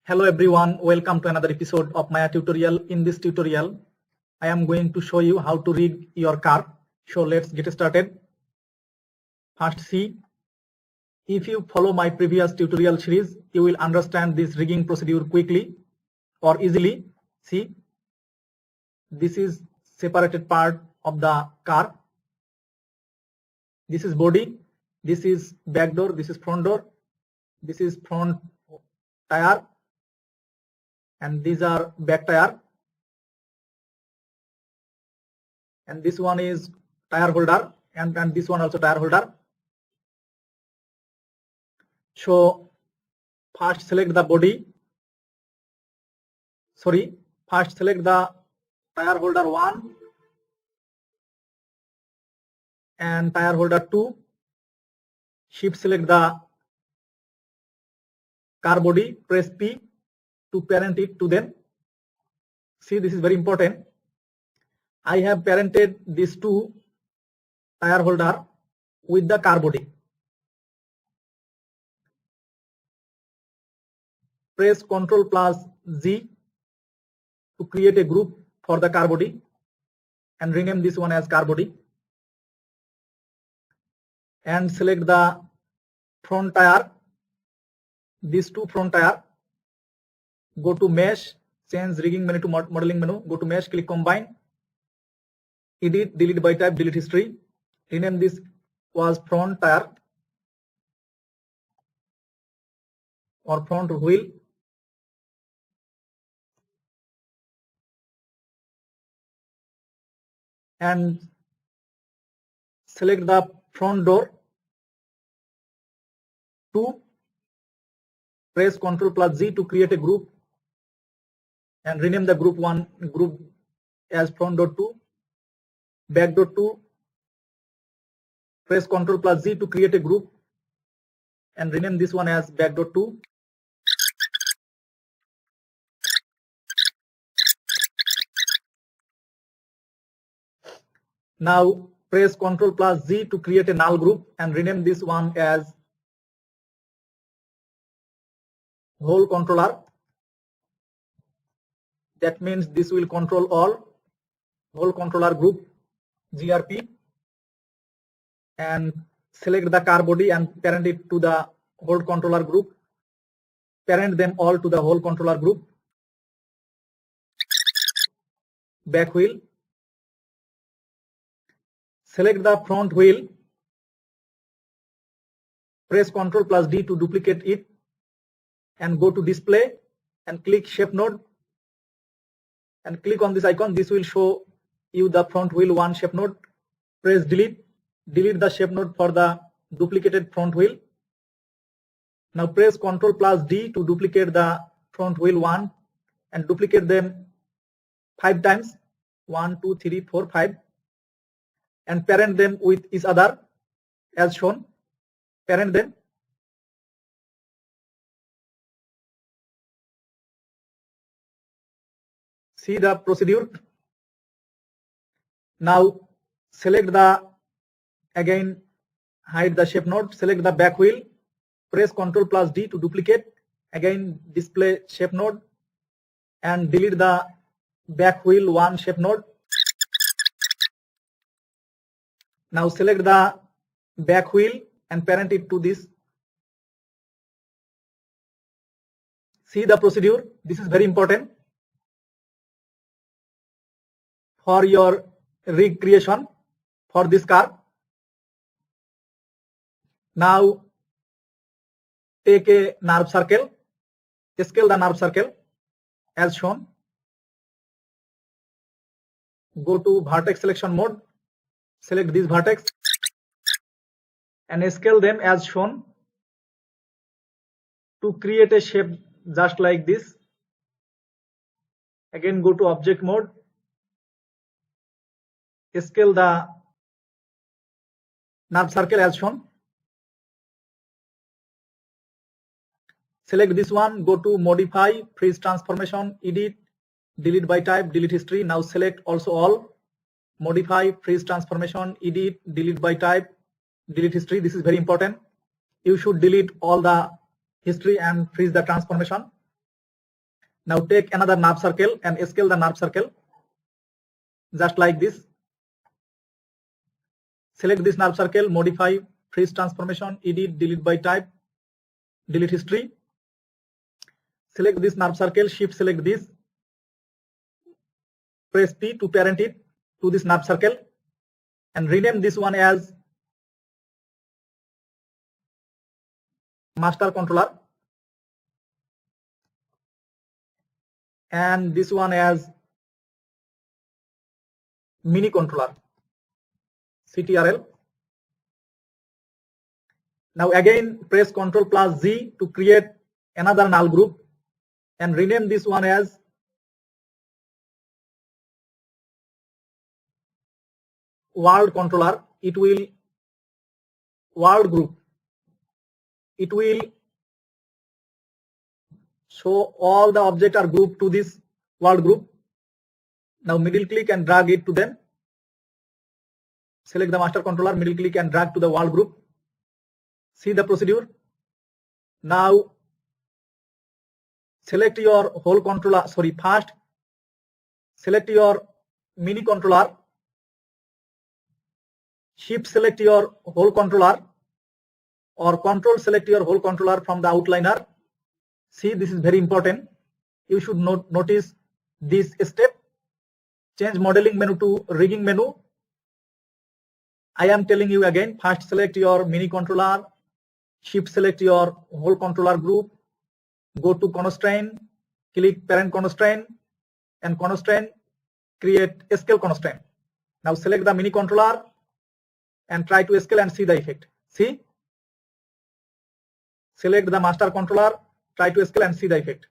Hello everyone, welcome to another episode of Maya tutorial. In this tutorial, I am going to show you how to rig your car. So let's get started. First, see, if you follow my previous tutorial series, you will understand this rigging procedure quickly or easily. See, this is separated part of the car. This is body, this is back door, this is front door, this is front tire, and these are back tire, and this one is tire holder, and this one also tire holder. So first select the body, first select the tire holder 1 and tire holder 2, shift select the car body, press P to parent it to them. See, this is very important. I have parented these two tire holder with the car body. Press Ctrl plus Z to create a group for the car body and rename this one as car body. And select the front tire, these two front tire. Go to mesh, change rigging menu to modeling menu, go to mesh, click combine, edit, delete by type, delete history, rename this was front tire or front wheel, and select the front door 2, press Ctrl plus Z to create a group and rename the group as front door 2, back door 2, press Ctrl plus Z to create a group and rename this one as back door 2. Now press Ctrl plus Z to create a null group and rename this one as whole controller. That means this will control all whole controller group, GRP, and select the car body and parent it to the whole controller group. Parent them all to the whole controller group. Back wheel. Select the front wheel. Press Ctrl plus D to duplicate it and go to display and click shape node and click on this icon. This will show you the front wheel 1 shape node. Press delete the shape node for the duplicated front wheel. Now press Ctrl plus D to duplicate the front wheel 1 and duplicate them 5 times, 1 2 3 4 5, and parent them with each other as shown. Parent them. See the procedure. Now select the, again hide the shape node, select the back wheel, press Ctrl plus D to duplicate, again display shape node and delete the back wheel 1 shape node. Now select the back wheel and parent it to this. See the procedure. This is very important for your rig creation for this car. Now take a nerve circle, scale the nerve circle as shown. Go to vertex selection mode, select this vertex and scale them as shown to create a shape just like this. Again go to object mode, scale the nerve circle as shown. Select this one, go to modify, freeze transformation, edit, delete by type, delete history. Now select also all, modify, freeze transformation, edit, delete by type, delete history. This is very important. You should delete all the history and freeze the transformation. Now take another nerve circle and scale the nerve circle just like this. Select this nerve circle, modify, freeze transformation, edit, delete by type, delete history. Select this nerve circle, shift select this, press P to parent it to this nerve circle and rename this one as master controller and this one as mini controller, CTRL. Now again press Ctrl plus Z to create another null group and rename this one as world controller. It will world group. It will show all the objects are grouped to this world group. Now middle click and drag it to them. Select the master controller, middle click and drag to the world group. See the procedure. Now select your whole controller, first select your mini controller, shift select your whole controller or control select your whole controller from the outliner. See, this is very important. You should notice this step. Change modeling menu to rigging menu. I am telling you again, first select your mini controller, shift select your whole controller group, go to constraint, click parent constraint and constraint, create scale constraint. Now select the mini controller and try to scale and see the effect. See, select the master controller, try to scale and see the effect.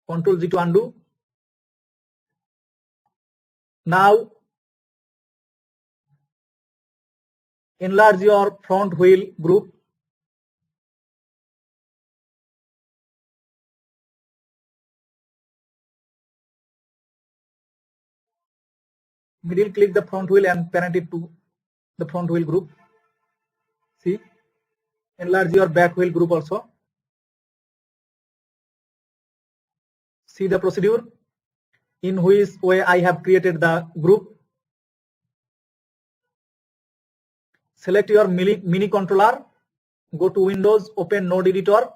Ctrl G to undo. Now enlarge your front wheel group. Middle click the front wheel and parent it to the front wheel group. See, enlarge your back wheel group also. See the procedure in which way I have created the group. Select your mini controller, go to Windows, open node editor,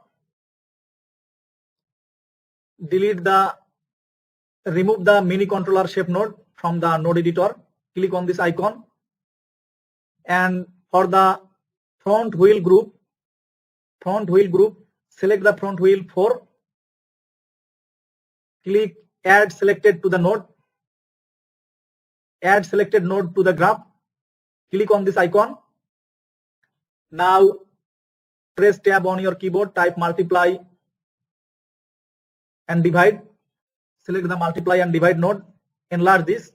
remove the mini controller shape node from the node editor, click on this icon and for the front wheel group, select the front wheel 4, click add selected to the node, add selected node to the graph, click on this icon. Now press tab on your keyboard, type multiply and divide, select the multiply and divide node, enlarge this.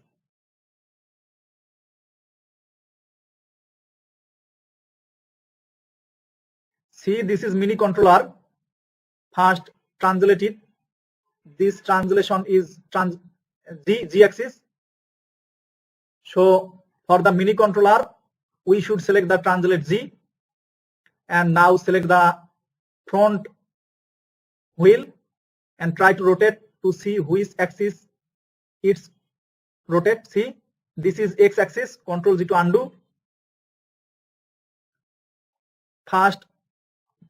See, this is mini controller. First translate it. This translation is Z axis. So for the mini controller, we should select the translate Z and now select the front wheel and try to rotate to see which axis it's rotate. See, this is X axis. Ctrl Z to undo. First,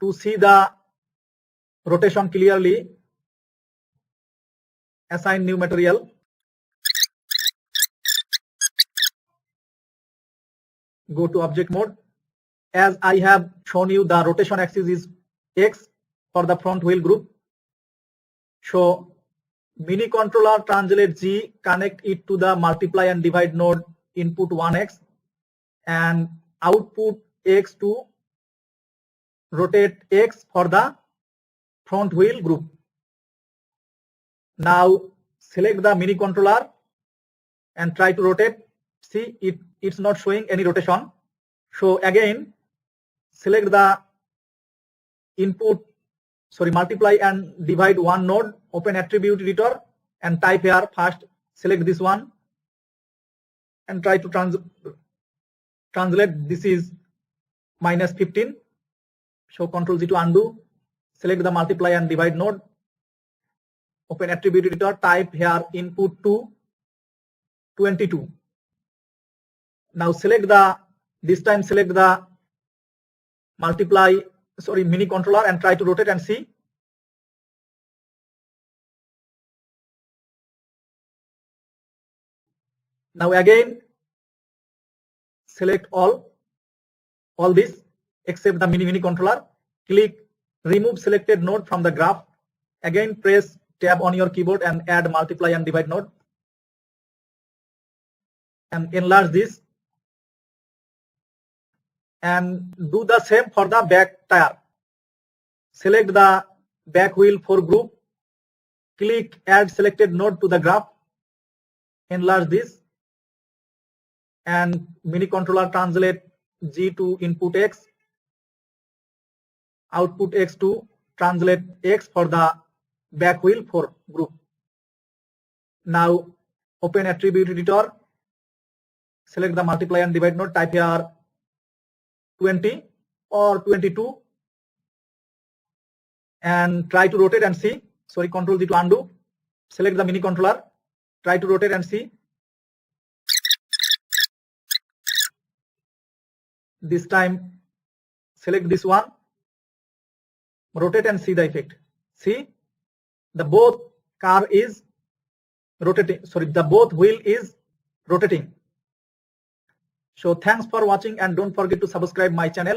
to see the rotation clearly, assign new material. Go to object mode. As I have shown you, the rotation axis is X for the front wheel group. So mini controller translate Z, connect it to the multiply and divide node, input 1x and output X to rotate X for the front wheel group. Now select the mini controller and try to rotate. See, it's not showing any rotation. So again select the multiply and divide one node, open attribute editor and type here, first select this one and try to translate. This is -15. So Ctrl Z to undo, select the multiply and divide node open attribute editor, type here input to 22. Now select the, this time select the mini controller and try to rotate and see. Now again select all this except the mini controller. Click remove selected node from the graph. Again press tab on your keyboard and add multiply and divide node and enlarge this, and do the same for the back tire. Select the back wheel foregroup, click add selected node to the graph, enlarge this, and mini controller translate G to input X, output X to translate X for the back wheel foregroup. Now open attribute editor, select the multiply and divide node, type here 20 or 22 and try to rotate and see. Sorry, Control Z to undo. Select the mini controller, try to rotate and see. This time select this one, rotate and see the effect. See, the both car is rotating, sorry, the both wheel is rotating. So thanks for watching and don't forget to subscribe my channel.